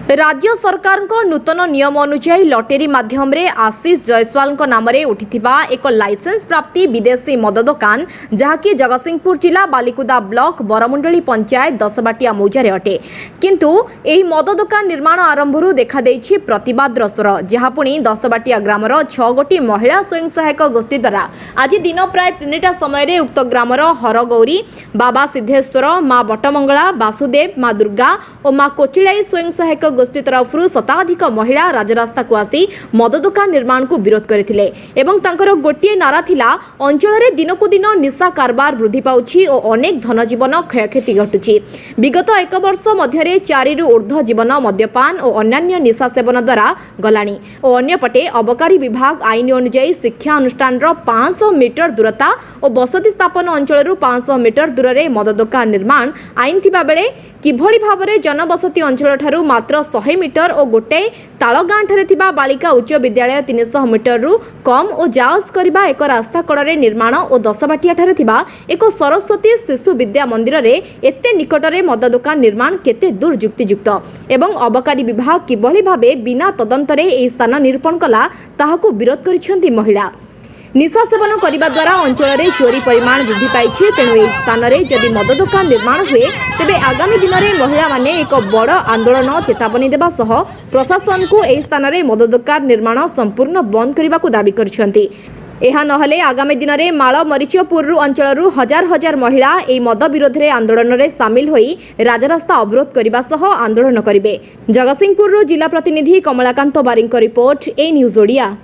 राज्य सरकार नूतन नियम अनुसार लटेरी माध्यम रे आशीष जयसवाल नाम उठी एक लाइसेंस प्राप्ति विदेशी मद दुकान जहाँकि जगतसिंहपुर जिला बालिकुदा ब्लॉक बरमुंडली पंचायत दसबाटिया मौजार अटे किंतु एही मद दुकान निर्माण आरंभ देखा प्रतिवाद स्वर जहाँ पुणी दसबाटिया ग्रामर 6 गोटी महिला स्वयं सहायक गोष्ठी द्वारा आज दिन प्राय 3टा समय उक्त ग्रामर हरगौरी बाबा सिद्धेश्वर माँ बटमंगला वासुदेव माँ दुर्गा और माँ कोचिलाई स्वयं सहायक गोष्ठी तरफ शताधिक महिला राजरास्ता को आसी मद दुकान निर्माण को विरोध करथिले एवं तांकर गोटिए नारा थिला अंचल रे दिनकु दिन निशा कारबार वृद्धि पाउछि और अनेक धन जीवन क्षयक्षति घटुछि। विगत 1 वर्ष मध्य 4 रु ऊर्ध्व जीवन मद्यपान और अन्य निशा सेवन द्वारा गलानी और अन्यपटे अबकारी विभाग आईन अनुसार शिक्षा अनुष्ठान 500 मीटर दूरता और बसति स्थापन अंचल 500 मीटर दूर में मद दुकान निर्माण आईन थिबा बेले किभली भाबरे जनबसति अंचल ठारू मात्र 100 मीटर और गोटे तालगाँ ठारे थिबा बालिका उच्च विद्यालय 300 मीटर रु कम और जाओस करबा एक रास्ता कड़े निर्माण और दसबाटिया ठारे थिबा एक सरस्वती शिशु विद्या मंदिर रे एते निकटरे मद दुकान निर्माण केते दूर युक्तियुक्त एवं अबकारी विभाग किभली भाबे बिना तदंतरे एही स्थान निरूपण कला ताहाकू विरोध करिसेंती महिला। निशा सेवन करने द्वारा अंचल में चोरी परिमाण वृद्धि पाई तेणु यह स्थान में जदि मद दुकान निर्माण हुए तेबे आगामी दिन में महिला माने एक बड़ आंदोलन चेतावनी देवा सह प्रशासन को यह स्थान में मद दुकान निर्माण संपूर्ण बंद करने को दाबी करछंती। एहा नहले आगामी दिन में माल मरीचपुर अंचल हजार हजार महिला एही मद विरोध में आंदोलन में सामिल होई राजरास्ता अवरोध करने सह आंदोलन करेंगे। जगतसिंहपुर जिला प्रतिनिधि कमलाकांत बारिंग रिपोर्ट ए न्यूज ओडिया।